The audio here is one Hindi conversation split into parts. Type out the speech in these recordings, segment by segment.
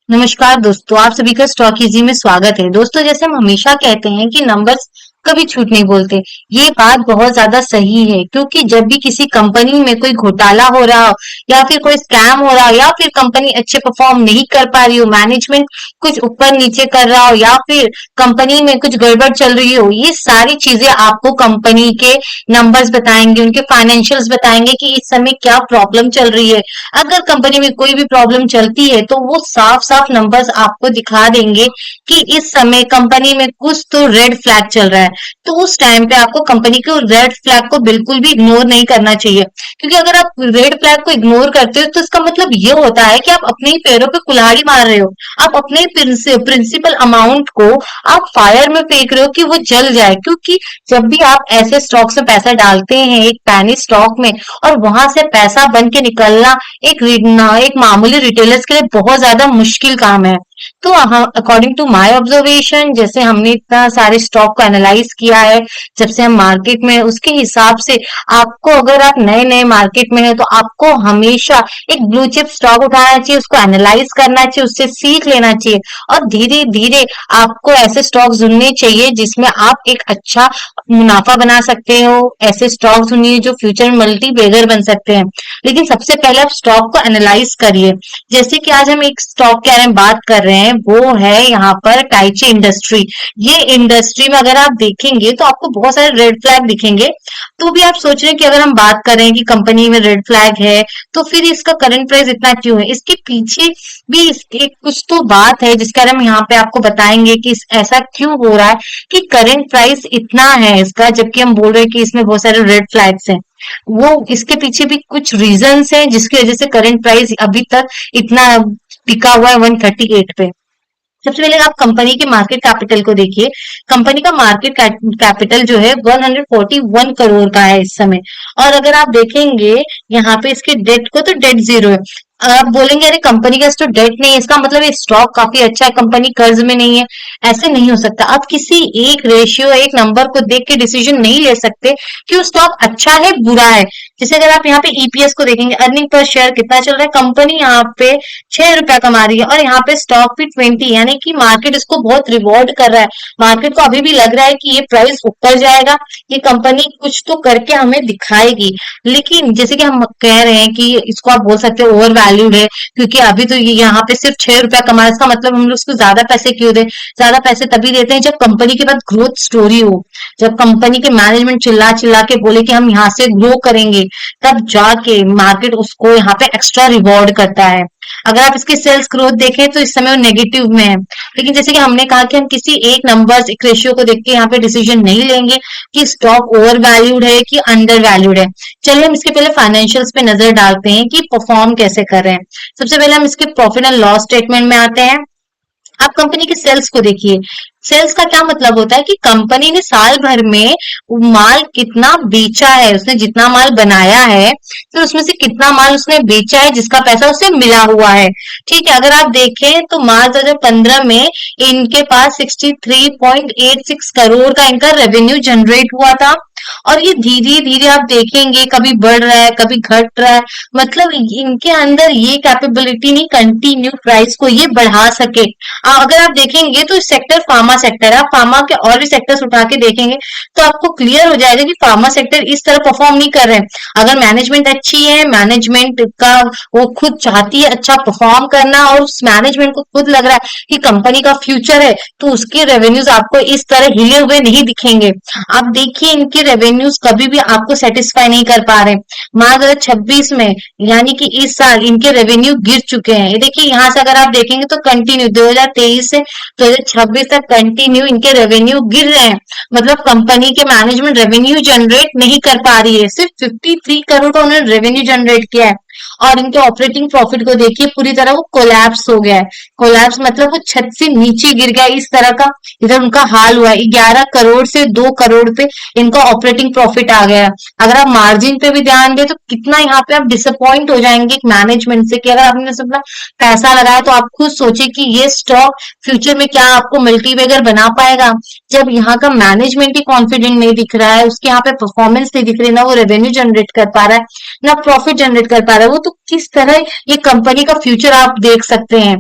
नमस्कार दोस्तों, आप सभी का स्टॉक इजी में स्वागत है। दोस्तों, जैसे हम हमेशा कहते हैं कि नंबर्स कभी झूठ नहीं बोलते। ये बात बहुत ज्यादा सही है क्योंकि जब भी किसी कंपनी में कोई घोटाला हो रहा हो या फिर कोई स्कैम हो रहा हो या फिर कंपनी अच्छे परफॉर्म नहीं कर पा रही हो, मैनेजमेंट कुछ ऊपर नीचे कर रहा हो या फिर कंपनी में कुछ गड़बड़ चल रही हो, ये सारी चीजें आपको कंपनी के नंबर्स बताएंगे, उनके फाइनेंशियल्स बताएंगे कि इस समय क्या प्रॉब्लम चल रही है। अगर कंपनी में कोई भी प्रॉब्लम चलती है तो वो साफ साफ नंबर्स आपको दिखा देंगे कि इस समय कंपनी में कुछ तो रेड फ्लैग चल रहा है। तो उस टाइम पे आपको कंपनी के रेड फ्लैग को बिल्कुल भी इग्नोर नहीं करना चाहिए, क्योंकि अगर आप रेड फ्लैग को इग्नोर करते हो तो इसका मतलब ये होता है कि आप अपने ही पैरों पे कुल्हाड़ी मार रहे हो। आप अपने प्रिंसिपल अमाउंट को आप फायर में फेंक रहे हो कि वो जल जाए, क्योंकि जब भी आप ऐसे स्टॉक्स में पैसा डालते हैं एक पैनी स्टॉक में और वहां से पैसा बन के निकलना एक मामूली रिटेलर्स के लिए बहुत ज्यादा मुश्किल काम है। तो अकॉर्डिंग टू माय ऑब्जर्वेशन, जैसे हमने इतना सारे स्टॉक को एनालाइज किया है जब से हम मार्केट में, उसके हिसाब से आपको, अगर आप नए नए मार्केट में हैं तो आपको हमेशा एक ब्लू चिप स्टॉक उठाना चाहिए, उसको एनालाइज करना चाहिए, उससे सीख लेना चाहिए और धीरे धीरे आपको ऐसे स्टॉक चुनने चाहिए जिसमें आप एक अच्छा मुनाफा बना सकते हो। ऐसे स्टॉक चुनिए जो फ्यूचर में मल्टी बेगर बन सकते हैं। लेकिन सबसे पहले आप स्टॉक को एनालाइज करिए। जैसे कि आज हम एक स्टॉक के बारे में बात कर रहे हैं, वो है यहाँ पर टाइची इंडस्ट्री। ये इंडस्ट्री में अगर आप देखेंगे तो आपको बहुत सारे रेड फ्लैग दिखेंगे। तो भी आप सोच रहे हैं कि अगर हम बात करें कि कंपनी में रेड फ्लैग है तो फिर इसका करंट प्राइस इतना क्यों है, इसके पीछे भी इसके कुछ तो बात है जिसके बारे में यहाँ पे आपको बताएंगे कि ऐसा क्यों हो रहा है कि करंट प्राइस इतना है इसका, जबकि हम बोल रहे हैं कि इसमें बहुत सारे रेड फ्लैग्स हैं। वो इसके पीछे भी कुछ रीजंस हैं जिसकी वजह से करंट प्राइस अभी तक इतना टिका हुआ है 138 पे। सबसे पहले आप कंपनी के मार्केट कैपिटल को देखिए। कंपनी का मार्केट कैपिटल जो है 141 करोड़ का है इस समय। और अगर आप देखेंगे यहाँ पे इसके डेट को, तो डेट जीरो है। आप बोलेंगे अरे कंपनी का तो डेट नहीं है, इसका मतलब ये स्टॉक काफी अच्छा है, कंपनी कर्ज में नहीं है। ऐसे नहीं हो सकता। आप किसी एक रेशियो, एक नंबर को देख के डिसीजन नहीं ले सकते कि वो स्टॉक अच्छा है बुरा है। जैसे अगर आप यहाँ पे ईपीएस को देखेंगे, अर्निंग पर शेयर कितना चल रहा है, कंपनी यहाँ पे 6 रुपया कमा रही है और यहाँ पे स्टॉक भी 20, यानी कि मार्केट इसको बहुत रिवॉर्ड कर रहा है। मार्केट को अभी भी लग रहा है कि ये प्राइस ऊपर जाएगा, ये कंपनी कुछ तो करके हमें दिखाएगी। लेकिन जैसे कि हम कह रहे हैं कि इसको आप बोल सकते हो ओवर वैल्यूड है, क्योंकि अभी तो ये यहाँ पे सिर्फ 6 रुपया कमा रहा है। इसका मतलब हम लोग उसको ज्यादा पैसे क्यों दें? ज्यादा पैसे तभी देते हैं जब कंपनी के पास ग्रोथ स्टोरी हो, जब कंपनी के मैनेजमेंट चिल्ला चिल्ला के बोले कि हम यहाँ से ग्रो करेंगे, तब जाके मार्केट उसको यहाँ पे एक्स्ट्रा रिवॉर्ड करता है। अगर आप इसकी सेल्स ग्रोथ देखें तो इस समय वो नेगेटिव में है। लेकिन जैसे कि हमने कहा कि हम किसी एक नंबर, एक रेशियो को देख के यहाँ पे डिसीजन नहीं लेंगे कि स्टॉक ओवर वैल्यूड है कि अंडर वैल्यूड है। चलिए हम इसके पहले फाइनेंशियल्स पे नजर डालते हैं कि परफॉर्म कैसे कर रहे हैं। सबसे पहले हम इसके प्रॉफिट एंड लॉस स्टेटमेंट में आते हैं। आप कंपनी के सेल्स को देखिए। सेल्स का क्या मतलब होता है कि कंपनी ने साल भर में माल कितना बेचा है, उसने जितना माल बनाया है फिर उसमें से कितना माल उसने बेचा है जिसका पैसा उसे मिला हुआ है। ठीक है, अगर आप देखें तो मार्च 2015 में इनके पास 63.86 करोड़ का इनका रेवेन्यू जनरेट हुआ था। और ये धीरे धीरे आप देखेंगे कभी बढ़ रहा है कभी घट रहा है। मतलब इनके अंदर ये कैपेबिलिटी नहीं कंटिन्यू प्राइस को ये बढ़ा सके। अगर आप देखेंगे तो सेक्टर फार्मा सेक्टर है, आप फार्मा के और भी सेक्टर्स उठा के देखेंगे तो आपको क्लियर हो जाएगा कि फार्मा सेक्टर इस तरह परफॉर्म नहीं कर रहे हैं। अगर मैनेजमेंट अच्छी है, मैनेजमेंट का वो खुद चाहती है अच्छा परफॉर्म करना और उस मैनेजमेंट को खुद लग रहा है कि कंपनी का फ्यूचर है, तो उसके रेवेन्यूज आपको इस तरह हिले हुए नहीं दिखेंगे। आप देखिए इनके रेवेन्यूज कभी भी आपको सेटिस्फाई नहीं कर पा रहे। मार्च 2026 में, यानी कि इस साल इनके रेवेन्यू गिर चुके हैं। ये देखिए यहाँ से अगर आप देखेंगे तो कंटिन्यू 2023 से 2026 तक कंटिन्यू इनके रेवेन्यू गिर रहे हैं। मतलब कंपनी के मैनेजमेंट रेवेन्यू जनरेट नहीं कर पा रही है। सिर्फ 53 करोड़ का उन्होंने रेवेन्यू जनरेट किया है। और इनके ऑपरेटिंग प्रॉफिट को देखिए, पूरी तरह वो कोलैप्स हो गया है। कोलैप्स मतलब वो छत से नीचे गिर गया, इस तरह का इधर उनका हाल हुआ है। 11 करोड़ से 2 करोड़ पे इनका ऑपरेटिंग प्रॉफिट आ गया। अगर आप मार्जिन पे भी ध्यान दें तो कितना यहाँ पे आप डिसअपॉइंट हो जाएंगे मैनेजमेंट से कि अगर आपने अपना पैसा लगाया तो आप खुद सोचे कि ये स्टॉक फ्यूचर में क्या आपको मल्टीबैगर बना पाएगा। जब यहाँ का मैनेजमेंट ही कॉन्फिडेंट नहीं दिख रहा है, उसके यहाँ पे परफॉर्मेंस नहीं दिख रही, ना वो रेवेन्यू जनरेट कर पा रहा है ना प्रॉफिट जनरेट कर पा रहा है, वो तो किस तरह ये कंपनी का फ्यूचर आप देख सकते हैं।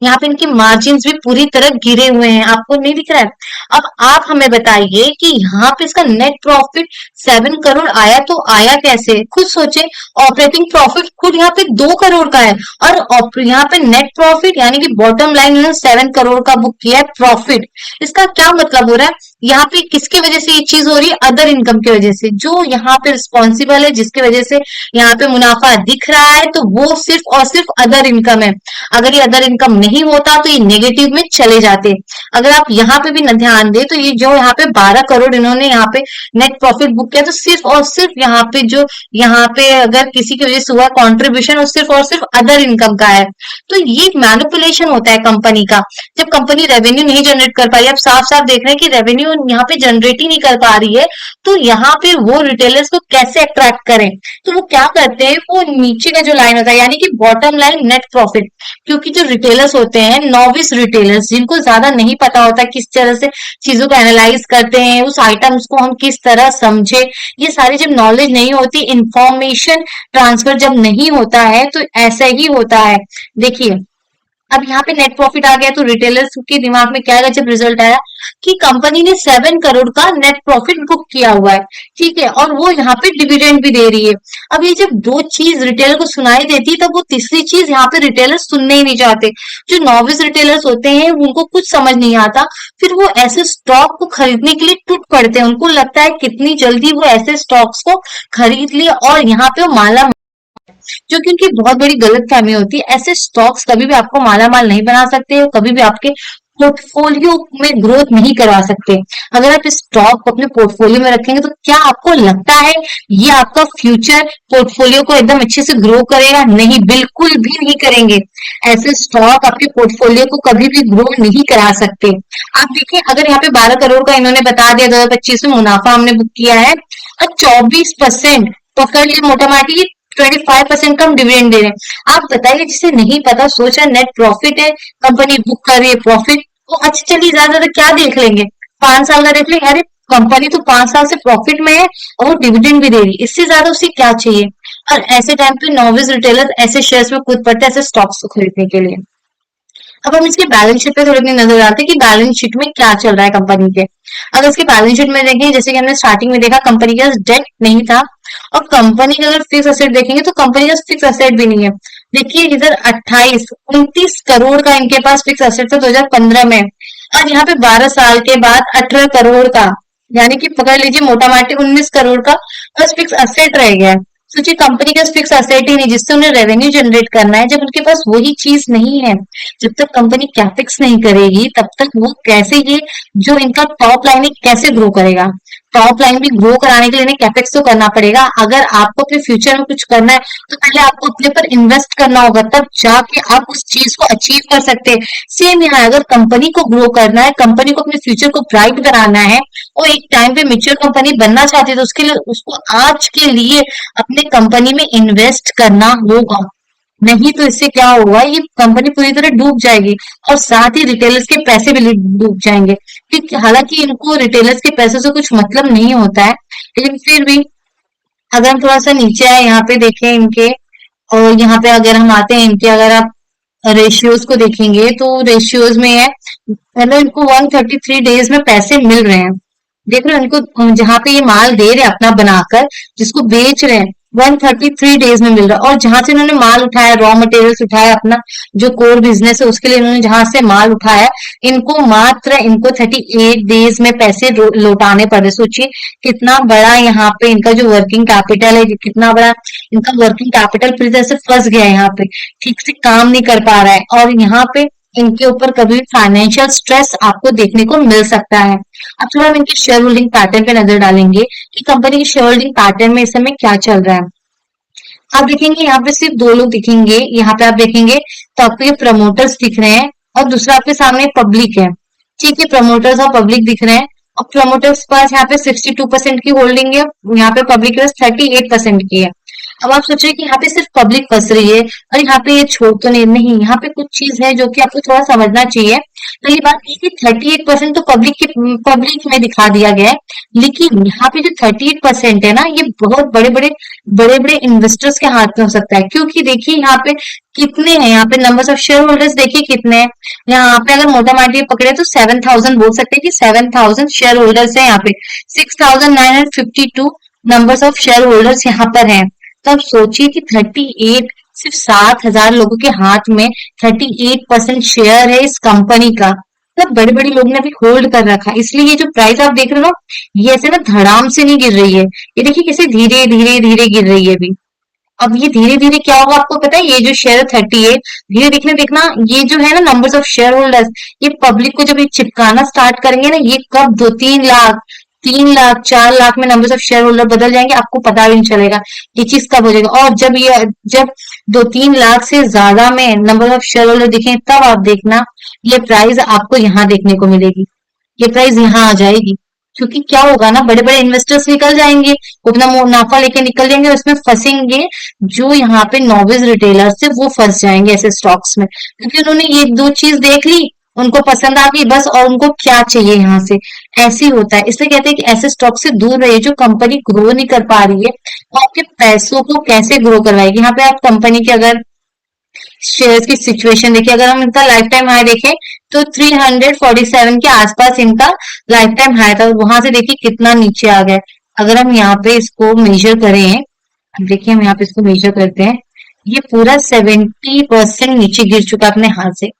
यहाँ पे इनके मार्जिन भी पूरी तरह गिरे हुए हैं, आपको नहीं दिख रहा है। अब आप हमें बताइए कि यहाँ पे इसका नेट प्रॉफिट 7 करोड़ आया तो आया कैसे, खुद सोचे। ऑपरेटिंग प्रॉफिट खुद यहाँ पे 2 करोड़ का है, और यहाँ पे नेट प्रॉफिट यानी कि बॉटम लाइन इन्होंने 7 करोड़ का बुक किया है प्रॉफिट। इसका क्या मतलब हो रहा है, यहाँ पे किसकी वजह से ये चीज हो रही है, अदर इनकम की वजह से। जो यहाँ पे रिस्पॉन्सिबल है, जिसकी वजह से यहाँ पे मुनाफा दिख रहा है, तो वो सिर्फ और सिर्फ अदर इनकम है। अगर ये अदर इनकम नहीं होता तो ये नेगेटिव में चले जाते। अगर आप यहाँ पे भी न ध्यान दें तो ये जो यहाँ पे 12 करोड़ इन्होंने यहाँ पे नेट प्रॉफिट बुक किया, तो सिर्फ और सिर्फ यहाँ पे जो यहाँ पे अगर किसी की वजह से हुआ कॉन्ट्रीब्यूशन, वो सिर्फ और सिर्फ अदर इनकम का है। तो ये मैनिपुलेशन होता है कंपनी का। जब कंपनी रेवेन्यू नहीं जनरेट कर पा रही, आप साफ साफ देख रहे हैं कि रेवेन्यू यहाँ पे जनरेट ही नहीं कर पा रही है, तो यहाँ पे वो रिटेलर्स को कैसे अट्रैक्ट करें। तो वो क्या करते हैं, वो नीचे का जो लाइन होता है यानी कि बॉटम लाइन नेट प्रॉफिट, क्योंकि जो रिटेलर्स होते हैं नॉविस रिटेलर्स, जिनको ज्यादा नहीं पता होता किस तरह से चीजों को एनालाइज करते हैं, उस आइटम्स को हम किस तरह समझे, ये सारी जब नॉलेज नहीं होती, इंफॉर्मेशन ट्रांसफर जब नहीं होता है, तो ऐसा ही होता है। देखिए अब यहाँ पे नेट प्रॉफिट आ गया, तो रिटेलर्स के दिमाग में क्या आएगा जब रिजल्ट आया कि कंपनी ने 7 करोड़ का नेट प्रॉफिट बुक किया हुआ है, ठीक है, और वो यहाँ पे डिविडेंड भी दे रही है। अब ये जब दो चीज रिटेलर को सुनाई देती है, तब वो तीसरी चीज यहाँ पे रिटेलर सुनने ही नहीं चाहते। जो नॉविस रिटेलर्स होते हैं उनको कुछ समझ नहीं आता, फिर वो ऐसे स्टॉक को खरीदने के लिए टूट पड़ते हैं। उनको लगता है कितनी जल्दी वो ऐसे स्टॉक्स को खरीद लिए और यहाँ पे वो माला, जो कि उनकी बहुत बड़ी गलतफहमी होती है। ऐसे स्टॉक्स कभी भी आपको मालामाल नहीं बना सकते, कभी भी आपके पोर्टफोलियो में ग्रोथ नहीं करवा सकते। अगर आप इस स्टॉक को अपने पोर्टफोलियो में रखेंगे, तो क्या आपको लगता है ये आपका फ्यूचर पोर्टफोलियो को एकदम अच्छे से ग्रो करेगा? नहीं, बिल्कुल भी नहीं करेंगे। ऐसे स्टॉक आपके पोर्टफोलियो को कभी भी ग्रो नहीं करा सकते। आप देखिए, अगर यहाँ पे 12 करोड़ का इन्होंने बता दिया 2025 में मुनाफा हमने बुक किया है, और 24% पकड़ लिए मोटा माटी, 25% कम डिविडेंड दे रहे हैं। आप बताइए, जिसे नहीं पता, सोचा नेट प्रॉफिट है, कंपनी बुक कर रही है प्रॉफिट, तो अच्छा चलिए ज्यादा ज्यादा क्या देख लेंगे, 5 साल का देख लेंगे। अरे कंपनी तो 5 साल से प्रॉफिट में है और वो डिविडेंड भी दे रही है, इससे ज्यादा उसे क्या चाहिए। और ऐसे टाइम पे नॉविस रिटेलर ऐसे शेयर्स में कूद पड़ते हैं ऐसे स्टॉक्स को खरीदने के लिए। अब हम इसके बैलेंस शीट पे थोड़ी अपनी नजर डालते हैं कि बैलेंस शीट में क्या चल रहा है कंपनी के। अगर इसके बैलेंस शीट में देखें, जैसे कि हमने स्टार्टिंग में देखा, कंपनी के पास डेट नहीं था, और कंपनी का अगर फिक्स असेट देखेंगे तो कंपनी का फिक्स असेट भी नहीं है। देखिए इधर 29 का इनके पास फिक्स असेट था 2015 में, और यहाँ पे 12 साल के बाद 18 करोड़ का, यानी कि पकड़ लीजिए मोटा माटी 19 करोड़ का बस फिक्स असेट रह गया है। सोचिए कंपनी के पास फिक्स असेट ही नहीं जिससे उन्हें रेवेन्यू जनरेट करना है, जब उनके पास वही चीज नहीं है। जब तक कंपनी कैपेक्स नहीं करेगी, तब तक वो कैसे, ये जो इनका टॉप लाइन है कैसे ग्रो करेगा। टॉप लाइन भी ग्रो कराने के लिए इन्हें कैपेक्स तो करना पड़ेगा। अगर आपको अपने फ्यूचर में कुछ करना है, तो पहले आपको अपने पर इन्वेस्ट करना होगा, तब जाके आप उस चीज को अचीव कर सकते हैं। सेम यहाँ अगर कंपनी को ग्रो करना है, कंपनी को अपने फ्यूचर को ब्राइट बनाना है, और एक टाइम पे मेच्योर कंपनी बनना चाहती है, तो उसके लिए उसको आज के लिए अपने कंपनी में इन्वेस्ट करना होगा। नहीं तो इससे क्या होगा, ये कंपनी पूरी तरह डूब जाएगी, और साथ ही रिटेलर्स के पैसे भी डूब जाएंगे। हालांकि इनको रिटेलर्स के पैसे से कुछ मतलब नहीं होता है, लेकिन फिर भी अगर हम थोड़ा सा नीचे आए, यहाँ पे देखें इनके, और यहाँ पे अगर हम आते हैं इनके, अगर आप रेशियोज को देखेंगे, तो रेशियोज में है मतलब इनको 133 डेज में पैसे मिल रहे हैं। देख रहे हो इनको, जहां पे ये माल दे रहे हैं अपना बनाकर, जिसको बेच रहे हैं, 133 डेज में मिल रहा है। और जहां से इन्होंने माल उठाया, रॉ मटेरियल्स उठाया, अपना जो कोर बिजनेस है उसके लिए इन्होंने जहां से माल उठाया, इनको 38 डेज में पैसे लौटाने पड़ रहे। सोचिए कितना बड़ा यहाँ पे इनका जो वर्किंग कैपिटल है, कितना बड़ा इनका वर्किंग कैपिटल पूरी तरह से फंस गया है, यहाँ पे ठीक से काम नहीं कर पा रहा है, और यहाँ पे इनके ऊपर कभी फाइनेंशियल स्ट्रेस आपको देखने को मिल सकता है। अब थोड़ा हम इनके शेयर होल्डिंग पैटर्न पे नजर डालेंगे कि कंपनी के शेयर होल्डिंग पैटर्न में इस समय क्या चल रहा है। आप देखेंगे यहाँ पे सिर्फ दो लोग दिखेंगे, यहाँ पे आप देखेंगे तो आपको ये प्रमोटर्स दिख रहे हैं, और दूसरा आपके सामने पब्लिक है। ठीक है, प्रमोटर्स और पब्लिक दिख रहे हैं, और प्रमोटर्स के पास यहाँ पे 62% की होल्डिंग है, यहाँ पे पब्लिक के पास 38% की है। अब आप सोच रहे हैं कि यहाँ पे सिर्फ पब्लिक फंस रही है और यहाँ पे ये छोड़ तो नहीं, यहाँ पे कुछ चीज है जो कि आपको थोड़ा समझना चाहिए। पहली बात ये कि 38% तो पब्लिक में दिखा दिया गया है, लेकिन यहाँ पे जो 38% है ना, ये बहुत बड़े बड़े इन्वेस्टर्स के हाथ में हो सकता है, क्योंकि देखिए यहाँ पे कितने हैं, यहाँ पे नंबर्स ऑफ शेयर होल्डर्स देखिए कितने हैं। यहाँ पे अगर मोटा माटी पकड़े तो 7,000 बोल सकते हैं कि 7,000 शेयर होल्डर्स है यहाँ पे। 6,952 नंबर्स ऑफ शेयर होल्डर्स यहाँ पर हैं। तो आप सोचिए कि 38, सिर्फ 7,000 लोगों के हाथ में 38% शेयर है इस कंपनी का। मतलब बड़े बड़े लोग ने अभी होल्ड कर रखा है, इसलिए ये जो प्राइस आप देख रहे हो ना, ये ऐसे ना धड़ाम से नहीं गिर रही है, ये देखिए कैसे धीरे धीरे धीरे गिर रही है अभी। अब ये धीरे धीरे क्या होगा आपको पता है, ये जो शेयर 38 धीरे देखने देखना, ये जो है ना नंबर्स ऑफ शेयर होल्डर्स, ये पब्लिक को जब ये चिपकाना स्टार्ट करेंगे ना, ये कब 2-3 लाख, 3 लाख, 4 लाख में नंबर्स ऑफ शेयर होल्डर बदल जाएंगे, आपको पता भी नहीं चलेगा ये चीज कब हो जाएगा। और जब 2-3 लाख से ज्यादा में नंबर ऑफ शेयर होल्डर दिखे, तब आप देखना ये प्राइस आपको यहाँ देखने को मिलेगी, ये प्राइस यहाँ आ जाएगी। क्योंकि क्या होगा ना, बड़े बड़े इन्वेस्टर्स निकल जाएंगे, वो अपना मुनाफा लेके निकल जाएंगे, उसमें फंसेंगे जो यहाँ पे नॉविस रिटेलर्स थे, वो फंस जाएंगे ऐसे स्टॉक्स में, क्योंकि उन्होंने ये दो चीज देख ली, उनको पसंद आ गई बस, और उनको क्या चाहिए यहाँ से, ऐसे ही होता है। इसलिए कहते हैं कि ऐसे स्टॉक से दूर रहिए जो कंपनी ग्रो नहीं कर पा रही है, वो आपके पैसों को कैसे ग्रो करवाएगी। यहाँ पे आप कंपनी के अगर शेयर्स की सिचुएशन देखिए, अगर हम इनका लाइफ टाइम हाई देखें तो 347 के आसपास इनका लाइफ टाइम हाई था, और वहां से देखिए कितना नीचे आ गया। अगर हम यहाँ पे इसको मेजर करें, अब देखिए हम यहाँ पे इसको मेजर करते हैं, ये पूरा 70% नीचे गिर चुका अपने हाथ से।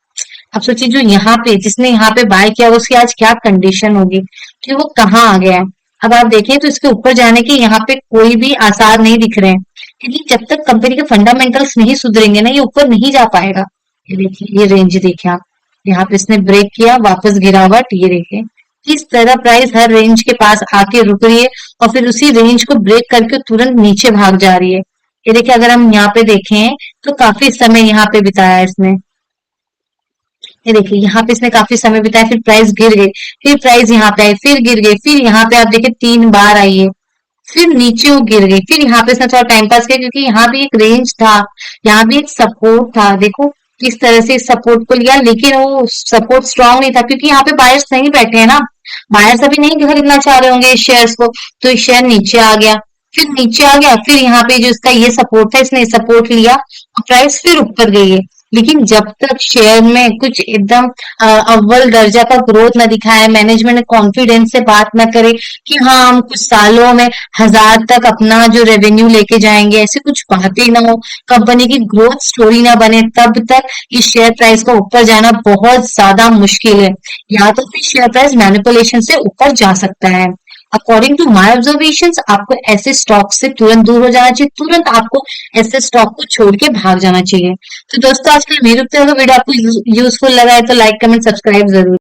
अब सोचिए जो यहाँ पे जिसने यहाँ पे बाय किया उसकी आज क्या कंडीशन होगी, कि वो कहाँ आ गया है। अब आप देखें तो इसके ऊपर जाने के यहाँ पे कोई भी आसार नहीं दिख रहे हैं, क्योंकि जब तक कंपनी के फंडामेंटल्स नहीं सुधरेंगे ना, ये ऊपर नहीं जा पाएगा। ये देखिए, ये रेंज देखिए आप, यहाँ पे इसने ब्रेक किया, वापस गिरावट, ये देखिए किस तरह प्राइस हर रेंज के पास आके रुक रही है और फिर उसी रेंज को ब्रेक करके तुरंत नीचे भाग जा रही है। ये देखिए अगर हम यहाँ पे देखें तो काफी समय यहाँ पे बिताया है इसने। ये देखिए यहाँ पे इसने काफी समय बिताया, फिर प्राइस गिर गई, फिर प्राइस यहाँ पे आई, फिर गिर गई, फिर यहाँ पे आप देखिए 3 बार आई है, फिर नीचे वो गिर गई, फिर यहाँ पे इसने थोड़ा टाइम पास किया, क्योंकि यहाँ भी एक रेंज था, यहाँ भी एक सपोर्ट था। देखो किस तरह से इस सपोर्ट को लिया, लेकिन वो सपोर्ट स्ट्रांग नहीं था, क्योंकि यहाँ पे बायर्स नहीं बैठे हैं ना, बायर्स अभी नहीं खरीदना चाह रहे होंगे इस शेयर्स को, तो इस शेयर नीचे आ गया, फिर नीचे आ गया, फिर यहाँ पे जो इसका ये सपोर्ट था, इसने सपोर्ट लिया और प्राइस फिर ऊपर गई है। लेकिन जब तक शेयर में कुछ एकदम अव्वल दर्जा का ग्रोथ न दिखाए, मैनेजमेंट कॉन्फिडेंस से बात न करे कि हाँ हम कुछ सालों में 1,000 तक अपना जो रेवेन्यू लेके जाएंगे, ऐसी कुछ बातें ना हो, कंपनी की ग्रोथ स्टोरी ना बने, तब तक इस शेयर प्राइस का ऊपर जाना बहुत ज्यादा मुश्किल है। या तो फिर शेयर प्राइस मैनिपुलेशन से ऊपर जा सकता है। अकॉर्डिंग टू माय ऑब्जर्वेशन, आपको ऐसे स्टॉक से तुरंत दूर हो जाना चाहिए, तुरंत आपको ऐसे स्टॉक को छोड़ के भाग जाना चाहिए। तो दोस्तों आज के लिए मेरे वीडियो आपको यूजफुल लगा है तो लाइक कमेंट सब्सक्राइब जरूर।